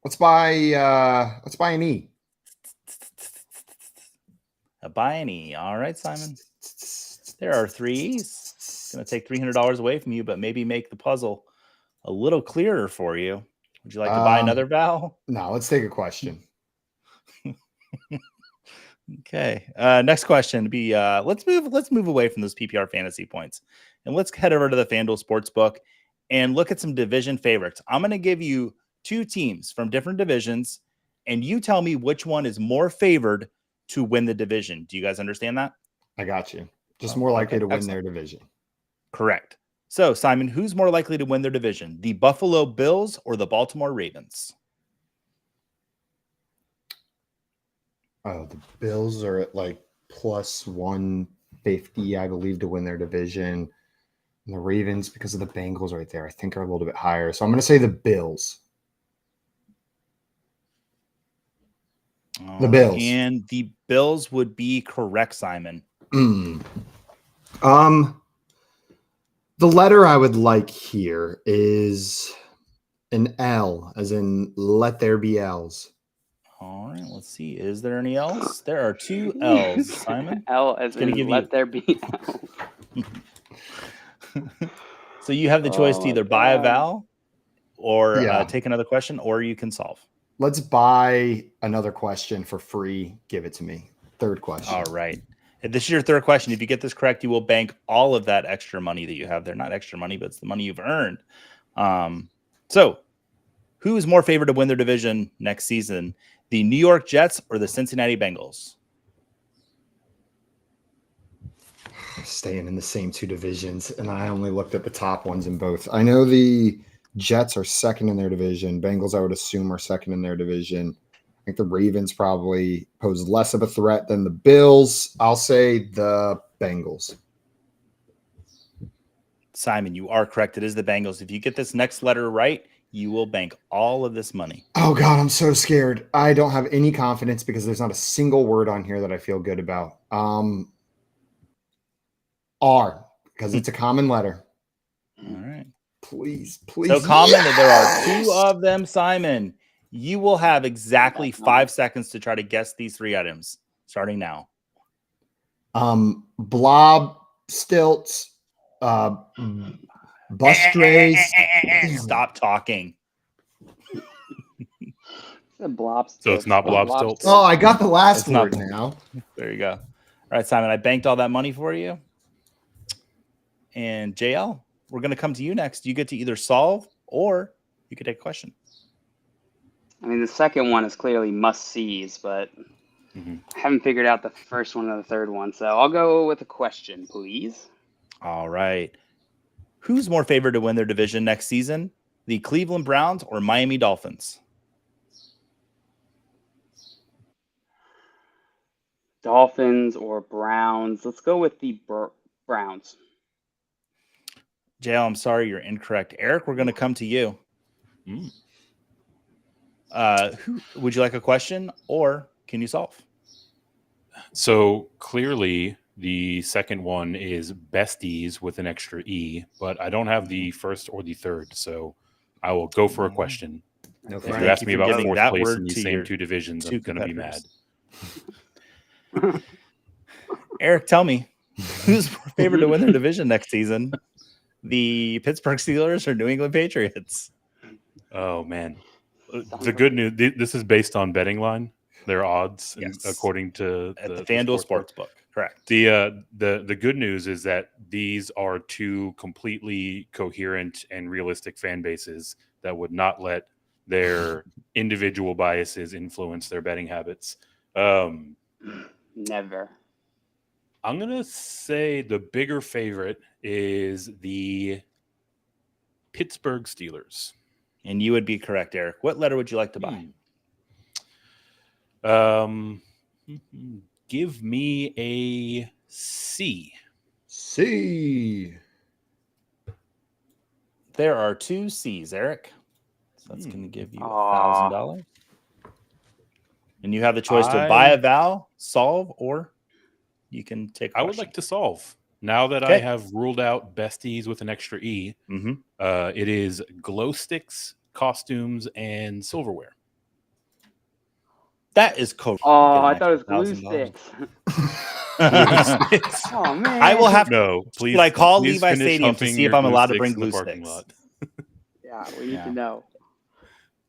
Let's buy an E. Buy an E. All right, Simon. There are 3 E's. It's going to take $300 away from you, but maybe make the puzzle a little clearer for you. Would you like to buy another vowel? No, let's take a question. Okay. Next question would be let's move away from those PPR fantasy points, and let's head over to the FanDuel Sportsbook and look at some division favorites. I'm going to give you 2 teams from different divisions, and you tell me which one is more favored to win the division. Do you guys understand that? I got you. Just more likely to win their division. Correct. So, Simon, who's more likely to win their division? The Buffalo Bills or the Baltimore Ravens? Oh, the Bills are at like plus 150, I believe, to win their division. And the Ravens, because of the Bengals right there, I think are a little bit higher. So I'm going to say the Bills. The Bills. And the Bills would be correct, Simon. The letter I would like here is an L, as in let there be L's. All right, let's see. Is there any L's? There are 2 L's, Simon. L as in let there be L. So you have the choice to either buy a vowel or take another question, or you can solve. Let's buy another question for free. Give it to me. Third question. All right. If this is your third question, if you get this correct, you will bank all of that extra money that you have there. Not extra money, but it's the money you've earned. So who is more favored to win their division next season? The New York Jets or the Cincinnati Bengals? Staying in the same 2 divisions, and I only looked at the top ones in both. I know the Jets are second in their division. Bengals, I would assume, are second in their division. I think the Ravens probably pose less of a threat than the Bills. I'll say the Bengals. Simon, you are correct. It is the Bengals. If you get this next letter right, you will bank all of this money. Oh, God, I'm so scared. I don't have any confidence because there's not a single word on here that I feel good about. R, because it's a common letter. All right. Please. So common that there are 2 of them, Simon. You will have exactly 5 seconds to try to guess these 3 items, starting now. Blob, stilts, bus trays. Stop talking. Blob stilts. So it's not blob stilts. Oh, I got the last It's not- word now. There you go. All right, Simon, I banked all that money for you. And JL, we're going to come to you next. You get to either solve or you could take a question. I mean, the second one is clearly must-sees, but I haven't figured out the first one or the third one. So I'll go with a question, please. All right. Who's more favored to win their division next season? The Cleveland Browns or Miami Dolphins? Dolphins or Browns? Let's go with the Browns. JL, I'm sorry, you're incorrect. Eric, we're going to come to you. Who would you like a question or can you solve? So clearly the second one is besties with an extra E, but I don't have the first or the third. So I will go for a question. No, If Frank. you ask me about giving 4th that place word in these to same your 2 divisions, I'm going to be mad. Eric, tell me, who's more favored to win their division next season? The Pittsburgh Steelers or New England Patriots? Oh, man. the good news. This is based on betting line. Their odds, Yes. according to At the FanDuel Sportsbook. Correct. The good news is that these are two completely coherent and realistic fan bases that would not let their individual biases influence their betting habits. Never. I'm gonna say the bigger favorite is the Pittsburgh Steelers. And you would be correct, Eric. What letter would you like to buy? Give me a C. C. There are 2 C's, Eric. So that's going to give you Aw. $1,000. And you have the choice to buy a vowel, solve, or you can take. I would like to solve. Now that I have ruled out besties with an extra E, it is glow sticks, costumes, and silverware. That is correct. Oh, I thought it was glue sticks. Oh man! I will have no. Please, I call please Levi finish Stadium to huffing see if your I'm glue allowed to sticks bring in the glue parking sticks. lot. Yeah, we need to know.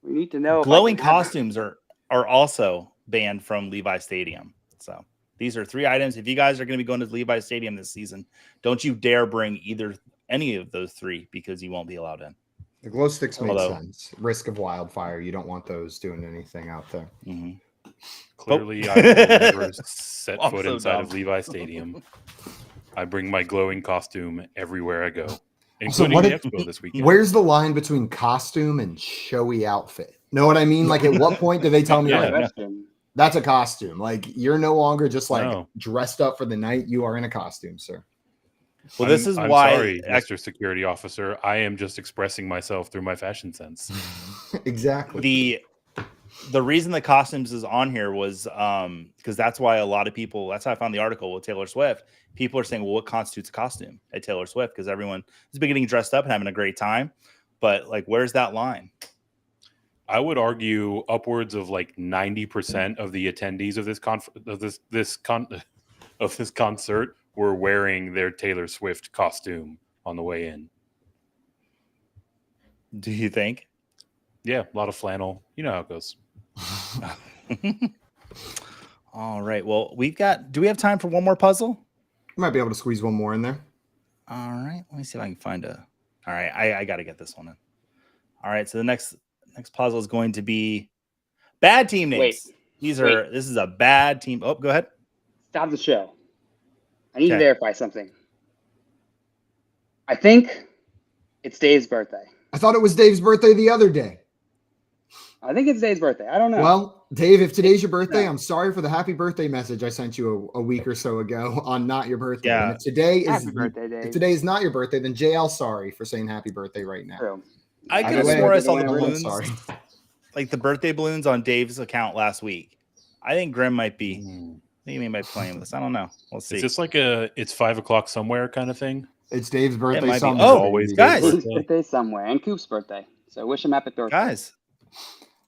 We need to know. Glowing costumes are also banned from Levi Stadium. So these are 3 items. If you guys are going to be going to Levi Stadium this season, don't you dare bring any of those 3 because you won't be allowed in. The glow sticks make sense. Risk of wildfire. You don't want those doing anything out there. Mm-hmm. Clearly, I will never set foot inside of Levi Stadium. I bring my glowing costume everywhere I go, including the expo this weekend. Where's the line between costume and showy outfit? Know what I mean? Like, at what point do they tell me, that's a costume? Like, you're no longer just dressed up for the night. You are in a costume, sir. Well, this is why, sorry, Mr. Security Officer. I am just expressing myself through my fashion sense. Exactly. The reason the costumes is on here was because that's why a lot of people. That's how I found the article with Taylor Swift. People are saying, "Well, what constitutes a costume at Taylor Swift?" Because everyone has been getting dressed up and having a great time, but like, where's that line? I would argue upwards of like 90% of the attendees of this concert were wearing their Taylor Swift costume on the way in. Do you think? Yeah, a lot of flannel. You know how it goes. All right. Well, do we have time for one more puzzle? You might be able to squeeze one more in there. All right. Let me see if I can find all right. I got to get this one in. All right. So the next puzzle is going to be bad team names. This is a bad team. Oh, go ahead. Stop the show. I need to verify something. I think it's Dave's birthday. I thought it was Dave's birthday the other day. I think it's Dave's birthday. I don't know. Well, Dave, if today's your birthday, I'm sorry for the happy birthday message I sent you a week or so ago on not your birthday. Yeah. And if today is not your birthday, then JL, sorry for saying happy birthday right now. True. I could have sworn I saw the balloons, like the birthday balloons on Dave's account last week. I think Grim might be. I think he might be playing with this. I don't know. We'll see. Is this like it's 5 o'clock somewhere kind of thing? It's Dave's birthday somewhere. Always, guys. Dave's birthday somewhere, and Coop's birthday. So wish him happy birthday, guys.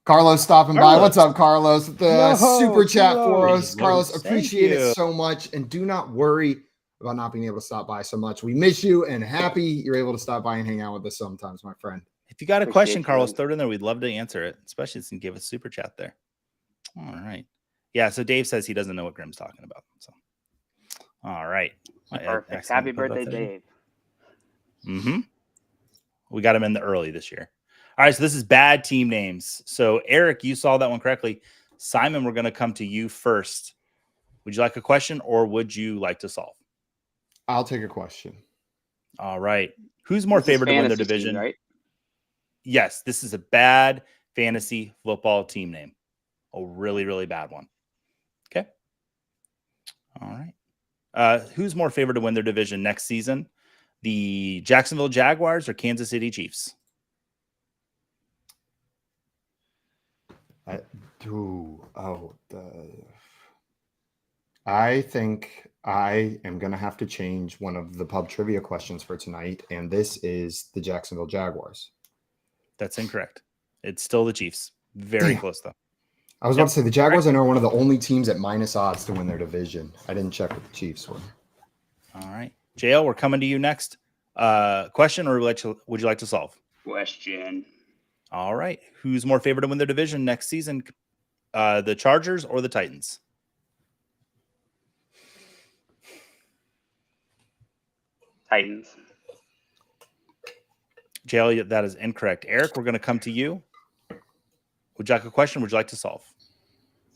Carlos stopping by. What's up, Carlos? The super chat for us. Carlos, appreciate it so much. And do not worry about not being able to stop by so much. We miss you and happy you're able to stop by and hang out with us sometimes, my friend. If you got a question, Carlos, throw it in there. We'd love to answer it, especially since you gave us super chat there. All right. Yeah, so Dave says he doesn't know what Grim's talking about. So, all right. Perfect. Happy birthday, Dave. Mm-hmm. We got him in the early this year. All right, so this is bad team names. So, Eric, you saw that one correctly. Simon, we're going to come to you first. Would you like a question or would you like to solve? I'll take a question. All right. Who's more favored to win their division? Team, right? Yes, this is a bad fantasy football team name. A really, really bad one. Okay. All right. Who's more favored to win their division next season? The Jacksonville Jaguars or Kansas City Chiefs? I think I am going to have to change one of the pub trivia questions for tonight, and this is the Jacksonville Jaguars. That's incorrect. It's still the Chiefs. Very close, though. I was about to say the Jaguars, I know, are one of the only teams at minus odds to win their division. I didn't check what the Chiefs were. All right. JL, we're coming to you next. Question or would you like to solve? Question. All right. Who's more favored to win their division next season? The Chargers or the Titans? Titans. JL, that is incorrect. Eric, we're going to come to you. Would you like a question? Or would you like to solve?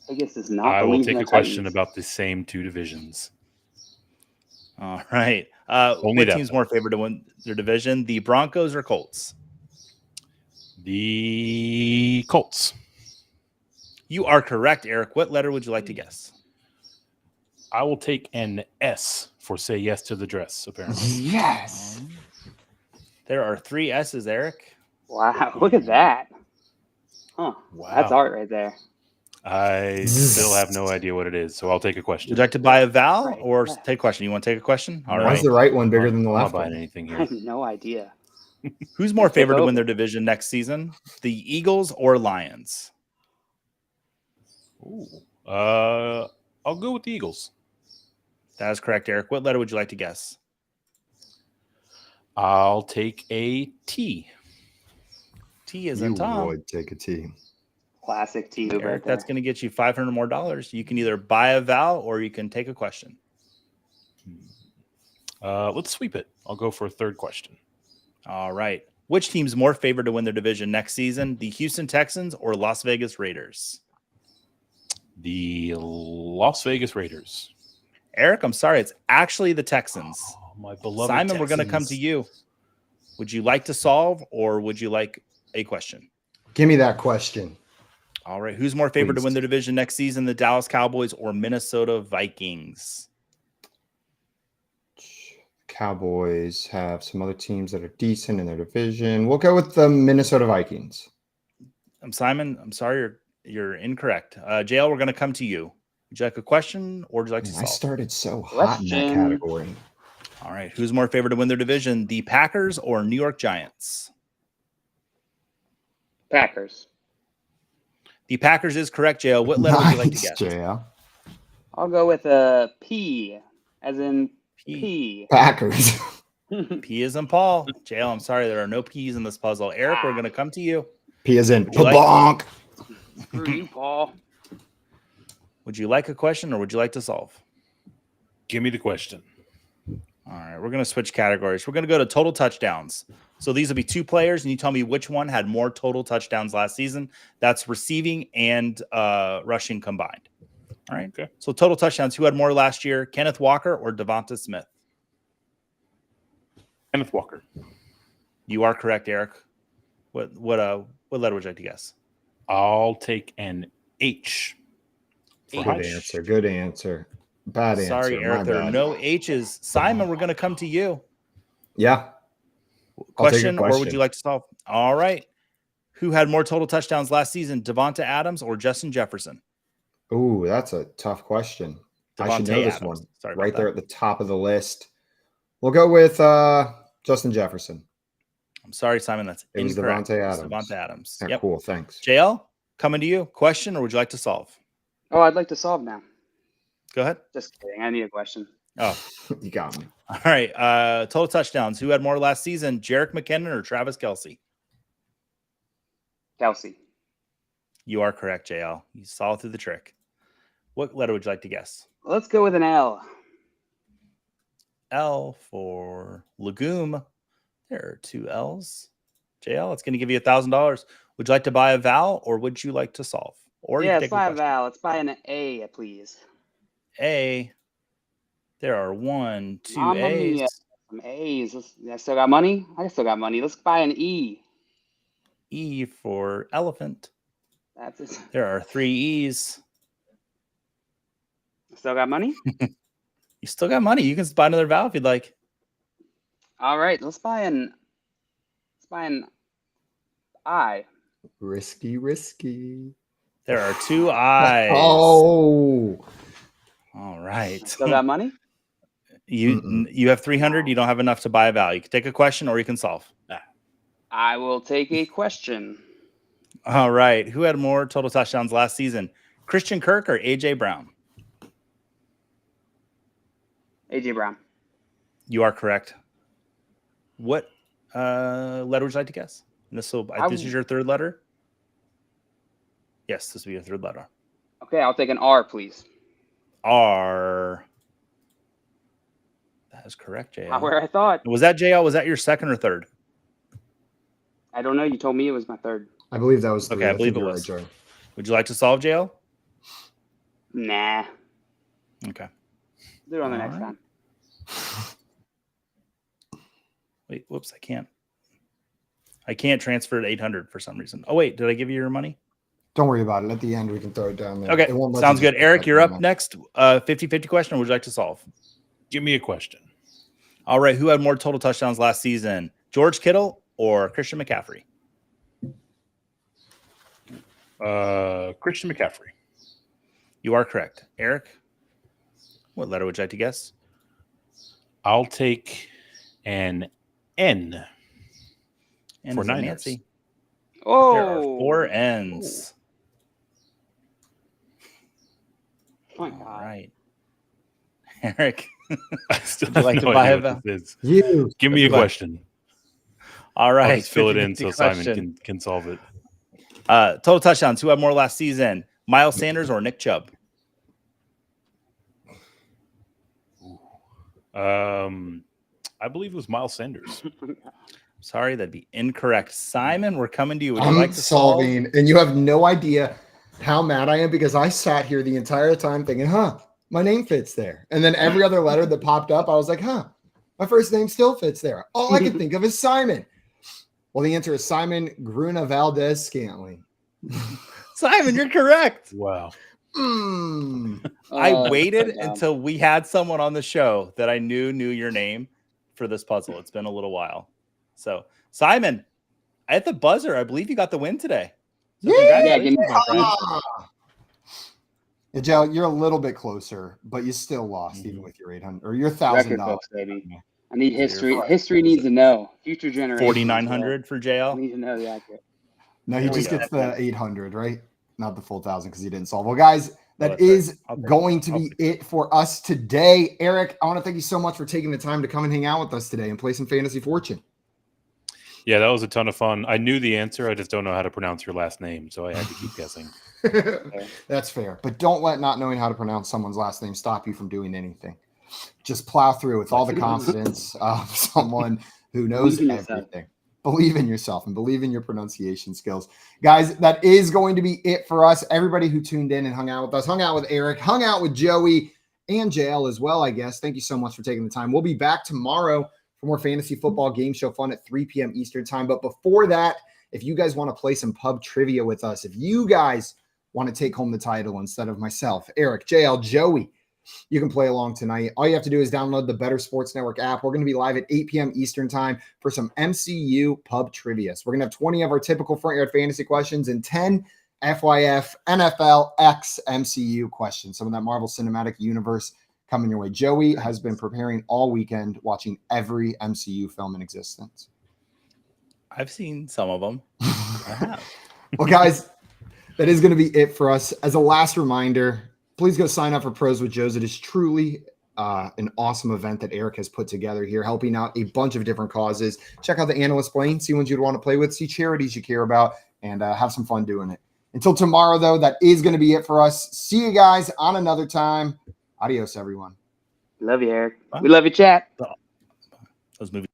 I guess it's not. I will believe take in a the question Titans. about the same two divisions. All right. Only what that team's one. more favored to win their division? The Broncos or Colts? The Colts. You are correct, Eric. What letter would you like to guess? I will take an S for say yes to the dress, apparently. Yes. There are 3 S's, Eric. Wow, look at that. Huh. Wow. That's art right there. I still have no idea what it is, so I'll take a question. Would you like to buy a vowel Right, or right. take a question? You want to take a question? All No. Why right. is the right one bigger than the I'm not left buying one? anything I here. have no idea. Who's more Take favored to over. win their division next season? The Eagles or Lions? Ooh. I'll go with the Eagles. That is correct, Eric. What letter would you like to guess? I'll take a T. T is You in Tom. would take a T. Classic team move right Eric, there. that's going to get you $500 more. You can either buy a vowel or you can take a question. Let's sweep it. I'll go for a third question. All right. Which team's more favored to win their division next season? The Houston Texans or Las Vegas Raiders? The Las Vegas Raiders. Eric, I'm sorry. It's actually the Texans. Oh, my beloved Simon, Texans. we're going to come to you. Would you like to solve or would you like a question? Give me that question. All right. Who's more favored to Please. win their division next season? The Dallas Cowboys or Minnesota Vikings? Cowboys have some other teams that are decent in their division. We'll go with the Minnesota Vikings. Simon, I'm sorry. You're incorrect. JL, we're going to come to you. Would you like a question or would you like to Man, solve? I started so hot in that Question. category. All right. Who's more favored to win their division? The Packers or New York Giants? Packers. The Packers is correct, JL. What letter would you like to Nice, guess? JL. I'll go with a P, as in P. Packers. P is in Paul. JL, I'm sorry. There are no P's in this puzzle. Eric, we're going to come to you. P is in Would you like- Pabonk. Screw you, Paul. Would you like a question or would you like to solve? Give me the question. All right. We're going to switch categories. We're going to go to total touchdowns. So these will be 2 players, and you tell me which one had more total touchdowns last season. That's receiving and rushing combined. All right. Okay. So total touchdowns. Who had more last year? Kenneth Walker or Devonta Smith? Kenneth Walker. You are correct, Eric. What letter would you like to guess? I'll take an H. Good H. answer. Good answer. Bad answer. Sorry, My Eric. There are bad. no H's. Simon, we're going to come to you. Yeah. Question, or would question. you like to solve? All right. Who had more total touchdowns last season? Devonta Adams or Justin Jefferson? Ooh, that's a tough question. I should know Devontae this Adams. one. Sorry about Right there that. at the top of the list. We'll go with Justin Jefferson. I'm sorry, Simon. That's It was incorrect. Devontae It's Adams. Devonta Adams. Yeah, Yep. cool. Thanks. JL, coming to you. Question, or would you like to solve? Oh, I'd like to solve now. Go ahead. Just kidding. I need a question. Oh, You got me. all right. Total touchdowns. Who had more last season? Jerick McKinnon or Travis Kelce? Kelsey. You are correct, JL. You saw through the trick. What letter would you like to guess? Let's go with an L. L for legume. There are 2 L's. JL, it's going to give you $1,000. Would you like to buy a vowel or would you like to solve? Or you Yeah, can let's take a buy a question. vowel. Let's buy an A, please. A. There are 1, 2 Mamma A's. mia. Some A's. I still got money? I still got money. Let's buy an E. E for elephant. That's it. There are 3 E's. Still got money? You still got money. You can buy another vowel if you'd like. All right, let's buy an I. Risky. There are 2 I's. Oh. All right. Still got money? You have 300. You don't have enough to buy a vowel. You can take a question or you can solve. I will take a question. All right. Who had more total touchdowns last season? Christian Kirk or AJ Brown? AJ Brown. You are correct. What letter would you like to guess? And this is your third letter? Yes, this will be your third letter. Okay, I'll take an R, please. R. That is correct, JL. Not where I thought. Was that JL? Was that your second or third? I don't know. You told me it was my third. I believe that was 3. Okay, I believe it was. Right, Would you like to solve, JL? Nah. Okay. Do it on the next time. Wait, whoops, I can't transfer to 800 for some reason. Oh, wait, did I give you your money? Don't worry about it. At the end, we can throw it down there. Okay, sounds good. Eric, you're up next. 50-50 question, or would you like to solve? Give me a question. All right, who had more total touchdowns last season? George Kittle or Christian McCaffrey? Christian McCaffrey. You are correct. Eric, what letter would you like to guess? I'll take an N for Niners. Nancy. Oh, There are 4 N's. my God. All right. Eric, I still would you like have to no buy idea a what this is. You Give me a question. all I'll right. just fill it in 50-50 so question. Simon can solve it. Total touchdowns. Who had more last season? Miles Sanders or Nick Chubb? I believe it was Miles Sanders. Sorry, that'd be incorrect. Simon, we're coming to you. Would you I'm like to solve? solving, and you have no idea how mad I am because I sat here the entire time thinking, my name fits there. And then every other letter that popped up, I was like, my first name still fits there. All I can think of is Simon. Well, the answer is Simon Gruna Valdez Scantling. Simon, you're correct. Wow. I waited until we had someone on the show that I knew your name for this puzzle. It's been a little while. So, Simon, at the buzzer, I believe you got the win today. So congratulations, my friend. Yeah, Joe, you're a little bit closer, but you still lost even with your 800 or your $1,000. Books, baby. I need history. History needs to know. Future generations. 4,900 for JL. I need to know the accurate. No, he just gets the 800, right? Not the full 1,000 because he didn't solve. Well, guys, that is going to be it for us today. Eric, I want to thank you so much for taking the time to come and hang out with us today and play some Fantasy Fortune. Yeah, that was a ton of fun. I knew the answer. I just don't know how to pronounce your last name, so I had to keep guessing. That's fair. But don't let not knowing how to pronounce someone's last name stop you from doing anything. Just plow through with all the confidence of someone who knows everything. Believe in yourself and believe in your pronunciation skills. Guys, that is going to be it for us. Everybody who tuned in and hung out with us, hung out with Eric, hung out with Joey and JL as well, I guess. Thank you so much for taking the time. We'll be back tomorrow for more fantasy football game show fun at 3 p.m. Eastern time. But before that, if you guys want to play some pub trivia with us, if you guys want to take home the title instead of myself, Eric, JL, Joey, you can play along tonight. All you have to do is download the Better Sports Network app. We're going to be live at 8 p.m. Eastern time for some MCU pub trivia. So we're going to have 20 of our typical front yard fantasy questions and 10 FYF NFL X MCU questions. Some of that Marvel Cinematic Universe coming your way. Joey has been preparing all weekend, watching every MCU film in existence. I've seen some of them. I have. Well, guys, that is going to be it for us. As a last reminder, please go sign up for Pros with Joes. It is truly an awesome event that Eric has put together here, helping out a bunch of different causes. Check out the analyst plane, see ones you'd want to play with, see charities you care about, and have some fun doing it. Until tomorrow, though, that is going to be it for us. See you guys on another time. Adios, everyone. Love you, Eric. We love you, chat. Those movies.